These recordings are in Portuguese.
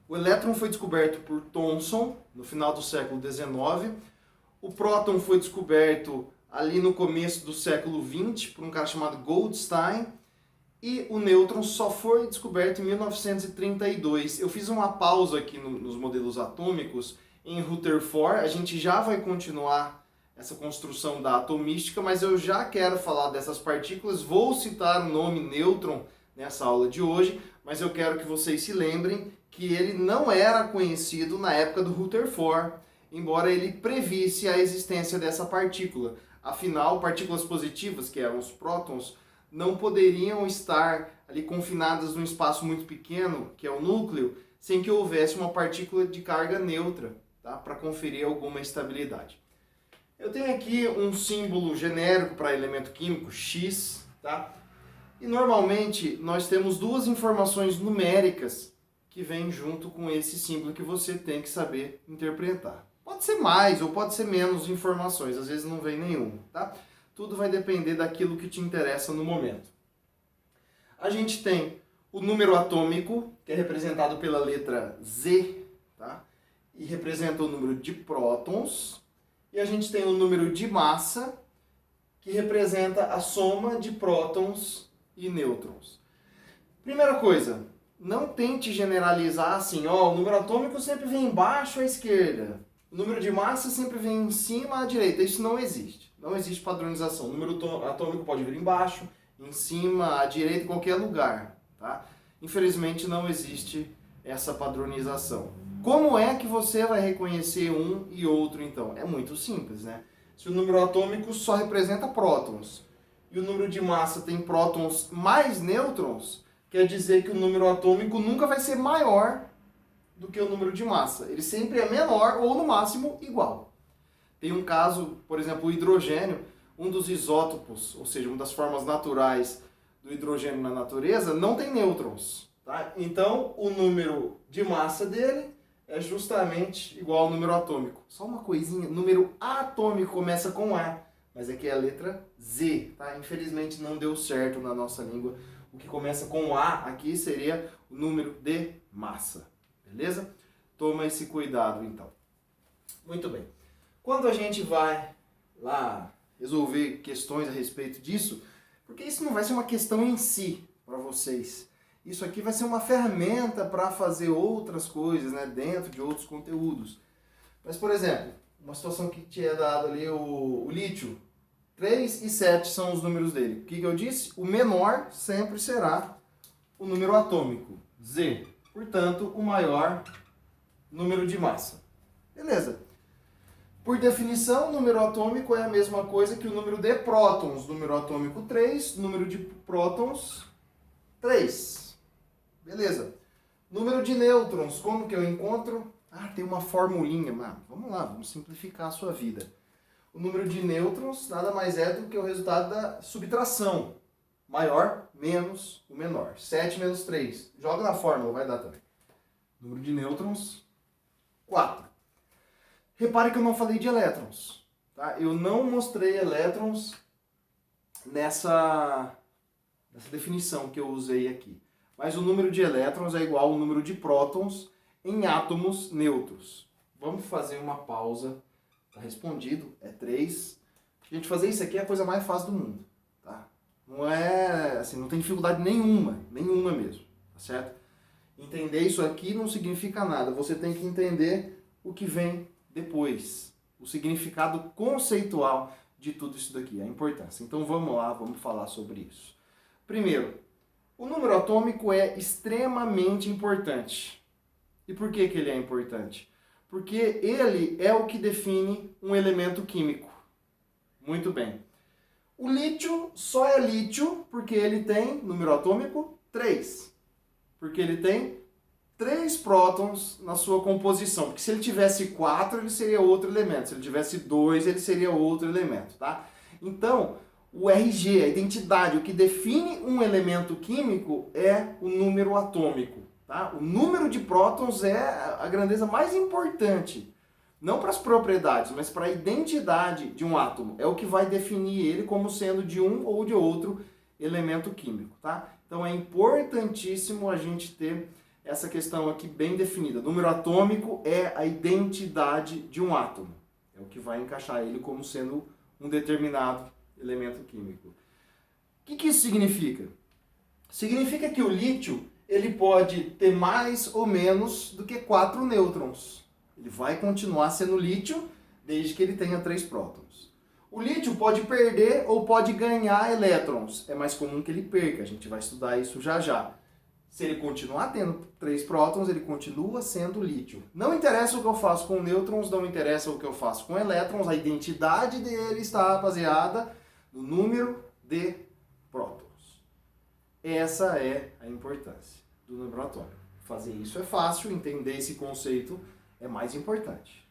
O elétron foi descoberto por Thomson no final do século XIX. O próton foi descoberto ali no começo do século XX por um cara chamado Goldstein. E o nêutron só foi descoberto em 1932. Eu fiz uma pausa aqui nos modelos atômicos em Rutherford. A gente já vai continuar essa construção da atomística, mas eu já quero falar dessas partículas. Vou citar o nome nêutron nessa aula de hoje, mas eu quero que vocês se lembrem que ele não era conhecido na época do Rutherford, embora ele previsse a existência dessa partícula. Afinal, partículas positivas, que eram os prótons, não poderiam estar ali confinadas num espaço muito pequeno, que é o núcleo, sem que houvesse uma partícula de carga neutra, tá? Para conferir alguma estabilidade. Eu tenho aqui um símbolo genérico para elemento químico, X, tá? E normalmente nós temos duas informações numéricas que vêm junto com esse símbolo que você tem que saber interpretar. Pode ser mais ou pode ser menos informações, às vezes não vem nenhuma, tá? Tudo vai depender daquilo que te interessa no momento. A gente tem o número atômico, que é representado pela letra Z, tá? E representa o número de prótons. E a gente tem o número de massa, que representa a soma de prótons e nêutrons. Primeira coisa, não tente generalizar assim, ó, o número atômico sempre vem embaixo à esquerda, o número de massa sempre vem em cima à direita. Isso não existe. Não existe padronização. O número atômico pode vir embaixo, em cima, à direita, em qualquer lugar, tá? Infelizmente não existe essa padronização. Como é que você vai reconhecer um e outro, então? É muito simples, né? Se o número atômico só representa prótons e o número de massa tem prótons mais nêutrons, quer dizer que o número atômico nunca vai ser maior do que o número de massa. Ele sempre é menor ou, no máximo, igual. Tem um caso, por exemplo, o hidrogênio, um dos isótopos, ou seja, uma das formas naturais do hidrogênio na natureza, não tem nêutrons, tá? Então, o número de massa dele é justamente igual ao número atômico. Só uma coisinha, número atômico começa com A, mas aqui é a letra Z, tá? Infelizmente não deu certo na nossa língua. O que começa com A aqui seria o número de massa, beleza? Toma esse cuidado, então. Muito bem. Quando a gente vai lá resolver questões a respeito disso, porque isso não vai ser uma questão em si para vocês. Isso aqui vai ser uma ferramenta para fazer outras coisas, né, dentro de outros conteúdos. Mas, por exemplo, uma situação que tinha dado ali o lítio, 3 e 7 são os números dele. O que eu disse? O menor sempre será o número atômico, Z. Portanto, o maior número de massa. Beleza. Por definição, o número atômico é a mesma coisa que o número de prótons. Número atômico 3, número de prótons 3. Beleza. Número de nêutrons, como que eu encontro? Ah, tem uma formulinha, mano. Vamos lá, vamos simplificar a sua vida. O número de nêutrons nada mais é do que o resultado da subtração. Maior menos o menor. 7 menos 3. Joga na fórmula, vai dar também. Número de nêutrons, 4. Repare que eu não falei de elétrons. Tá? Eu não mostrei elétrons nessa definição que eu usei aqui. Mas o número de elétrons é igual ao número de prótons em átomos neutros. Vamos fazer uma pausa. Está respondido, é 3. Gente, fazer isso aqui é a coisa mais fácil do mundo. Tá? Não é, assim, não tem dificuldade nenhuma mesmo. Tá certo? Entender isso aqui não significa nada. Você tem que entender o que vem depois. O significado conceitual de tudo isso daqui, a importância. Então vamos lá, vamos falar sobre isso. Primeiro, o número atômico é extremamente importante. E por que ele é importante? Porque ele é o que define um elemento químico. Muito bem. O lítio só é lítio porque ele tem número atômico 3. Porque ele tem 3 prótons na sua composição. Porque se ele tivesse 4, ele seria outro elemento. Se ele tivesse 2, ele seria outro elemento, tá? Então, o RG, a identidade, o que define um elemento químico é o número atômico, tá? O número de prótons é a grandeza mais importante. Não para as propriedades, mas para a identidade de um átomo. É o que vai definir ele como sendo de um ou de outro elemento químico, tá? Então é importantíssimo a gente ter essa questão aqui bem definida. Número atômico é a identidade de um átomo. É o que vai encaixar ele como sendo um determinado elemento químico. O que isso significa? Significa que o lítio ele pode ter mais ou menos do que 4 nêutrons. Ele vai continuar sendo lítio desde que ele tenha 3 prótons. O lítio pode perder ou pode ganhar elétrons. É mais comum que ele perca, a gente vai estudar isso já já. Se ele continuar tendo 3 prótons, ele continua sendo lítio. Não interessa o que eu faço com nêutrons, não interessa o que eu faço com elétrons, a identidade dele está baseada no número de prótons. Essa é a importância do número atômico. Fazer isso é fácil, entender esse conceito é mais importante.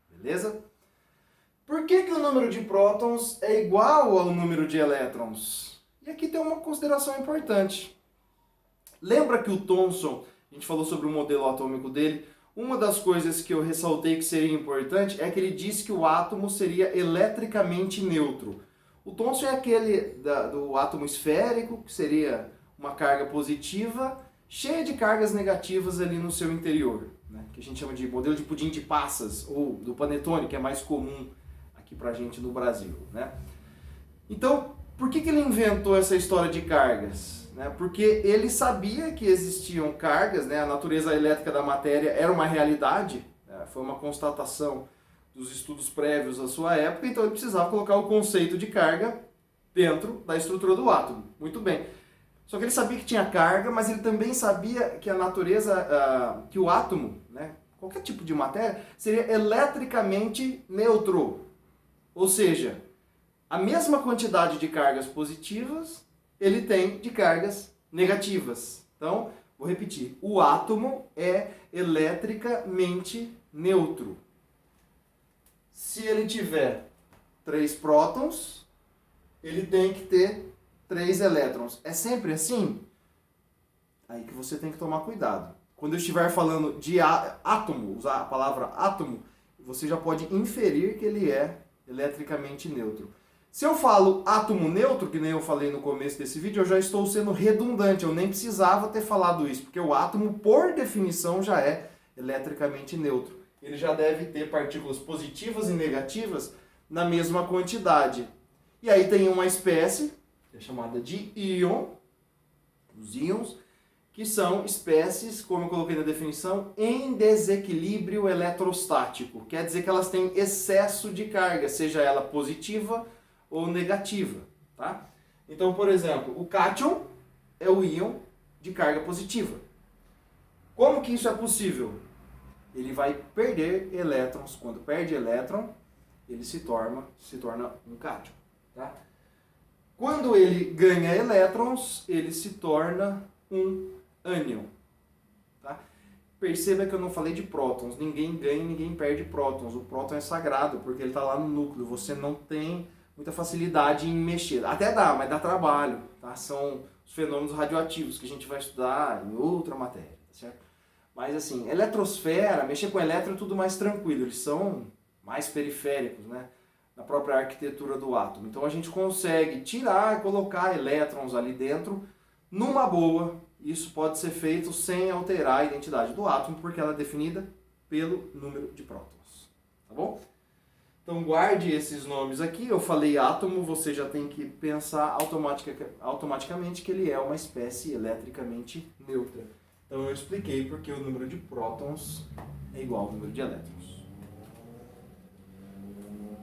Beleza? Por que o número de prótons é igual ao número de elétrons? E aqui tem uma consideração importante. Lembra que o Thomson, a gente falou sobre o modelo atômico dele, uma das coisas que eu ressaltei que seria importante é que ele disse que o átomo seria eletricamente neutro. O Thomson é aquele do átomo esférico, que seria uma carga positiva, cheia de cargas negativas ali no seu interior, né? Que a gente chama de modelo de pudim de passas, ou do panetone, que é mais comum aqui pra gente no Brasil, né? Então, por que ele inventou essa história de cargas? Né? Porque ele sabia que existiam cargas, né? A natureza elétrica da matéria era uma realidade, né? Foi uma constatação dos estudos prévios à sua época, então ele precisava colocar o conceito de carga dentro da estrutura do átomo. Muito bem. Só que ele sabia que tinha carga, mas ele também sabia que a natureza, que o átomo, né, qualquer tipo de matéria, seria eletricamente neutro. Ou seja, a mesma quantidade de cargas positivas ele tem de cargas negativas. Então, vou repetir, o átomo é eletricamente neutro. Se ele tiver 3 prótons, ele tem que ter 3 elétrons. É sempre assim? Aí que você tem que tomar cuidado. Quando eu estiver falando de átomo, usar a palavra átomo, você já pode inferir que ele é eletricamente neutro. Se eu falo átomo neutro, que nem eu falei no começo desse vídeo, eu já estou sendo redundante. Eu nem precisava ter falado isso, porque o átomo, por definição, já é eletricamente neutro. Ele já deve ter partículas positivas e negativas na mesma quantidade. E aí tem uma espécie, que é chamada de íon, os íons, que são espécies, como eu coloquei na definição, em desequilíbrio eletrostático. Quer dizer que elas têm excesso de carga, seja ela positiva ou negativa. Tá? Então, por exemplo, o cátion é o íon de carga positiva. Como que isso é possível? Ele vai perder elétrons. Quando perde elétron, ele se torna um cátion. Tá? Quando ele ganha elétrons, ele se torna um ânion. Tá? Perceba que eu não falei de prótons. Ninguém ganha e ninguém perde prótons. O próton é sagrado, porque ele está lá no núcleo. Você não tem muita facilidade em mexer. Até dá, mas dá trabalho. Tá? São os fenômenos radioativos que a gente vai estudar em outra matéria. Certo? Mas assim, eletrosfera, mexer com elétron é tudo mais tranquilo. Eles são mais periféricos, né? Na própria arquitetura do átomo. Então a gente consegue tirar e colocar elétrons ali dentro numa boa. Isso pode ser feito sem alterar a identidade do átomo, porque ela é definida pelo número de prótons. Tá bom? Então guarde esses nomes aqui. Eu falei átomo, você já tem que pensar automaticamente que ele é uma espécie eletricamente neutra. Então eu expliquei porque o número de prótons é igual ao número de elétrons.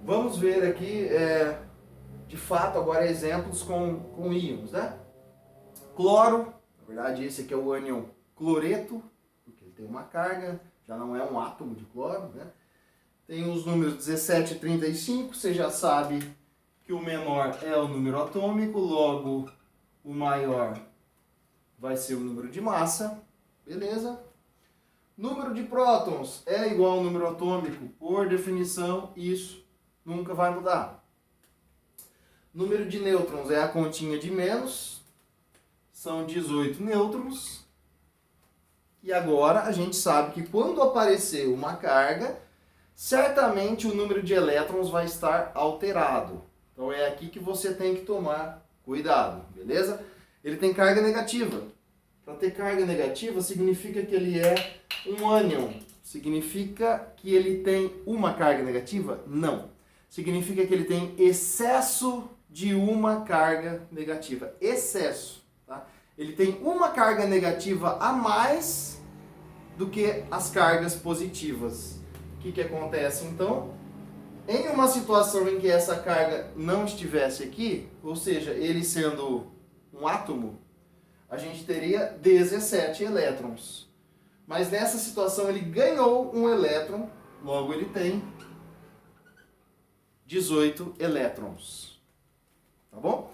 Vamos ver aqui, de fato, agora exemplos com íons, né? Cloro, na verdade esse aqui é o ânion cloreto, porque ele tem uma carga, já não é um átomo de cloro, né? Tem os números 17 e 35, você já sabe que o menor é o número atômico, logo o maior vai ser o número de massa, beleza? Número de prótons é igual ao número atômico, por definição isso nunca vai mudar. Número de nêutrons é a continha de menos, são 18 nêutrons. E agora a gente sabe que quando aparecer uma carga, certamente o número de elétrons vai estar alterado. Então é aqui que você tem que tomar cuidado, beleza? Ele tem carga negativa. Para ter carga negativa significa que ele é um ânion. Significa que ele tem uma carga negativa? Não. Significa que ele tem excesso de uma carga negativa. Excesso. Tá? Ele tem uma carga negativa a mais do que as cargas positivas. O que acontece então? Em uma situação em que essa carga não estivesse aqui, ou seja, ele sendo um átomo, a gente teria 17 elétrons. Mas nessa situação ele ganhou um elétron, logo ele tem 18 elétrons. Tá bom?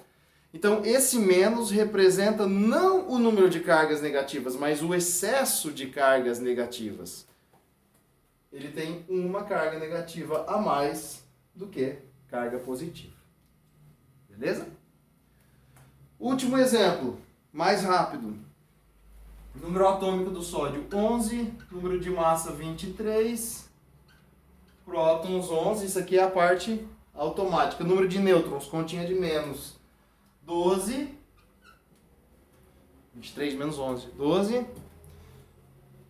Então esse menos representa não o número de cargas negativas, mas o excesso de cargas negativas. Ele tem uma carga negativa a mais do que carga positiva. Beleza? Último exemplo, mais rápido. Número atômico do sódio 11, número de massa 23, prótons 11, isso aqui é a parte automática. Número de nêutrons, continha de menos 12, 23 menos 11, 12,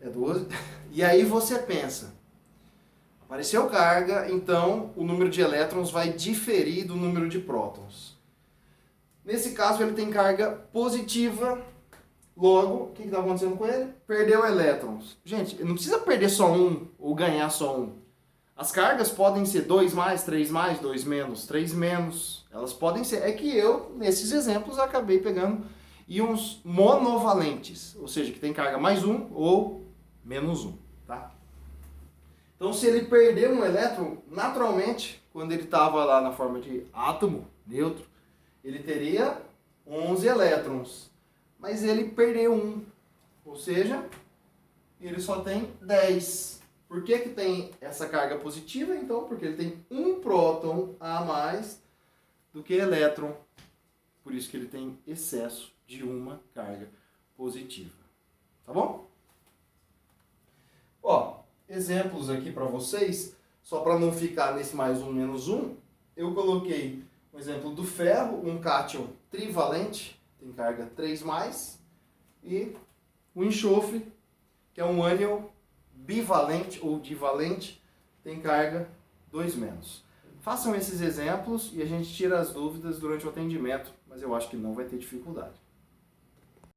é 12. E aí você pensa, apareceu carga, então o número de elétrons vai diferir do número de prótons. Nesse caso ele tem carga positiva, logo, o que está acontecendo com ele? Perdeu elétrons. Gente, não precisa perder só um ou ganhar só um. As cargas podem ser 2 mais, 3 mais, 2 menos, 3 menos. Elas podem ser. É que eu, nesses exemplos, acabei pegando íons monovalentes, ou seja, que tem carga mais um ou menos um. Tá? Então, se ele perder um elétron, naturalmente, quando ele estava lá na forma de átomo, neutro, ele teria 11 elétrons. Mas ele perdeu um, ou seja, ele só tem 10. Por que tem essa carga positiva? Então, porque ele tem um próton a mais do que elétron. Por isso que ele tem excesso de uma carga positiva. Tá bom? Ó, exemplos aqui para vocês, só para não ficar nesse mais um, menos um, eu coloquei um exemplo do ferro, um cátion trivalente, tem carga 3+, e o enxofre, que é um ânion bivalente ou divalente, tem carga 2-. Façam esses exemplos e a gente tira as dúvidas durante o atendimento, mas eu acho que não vai ter dificuldade.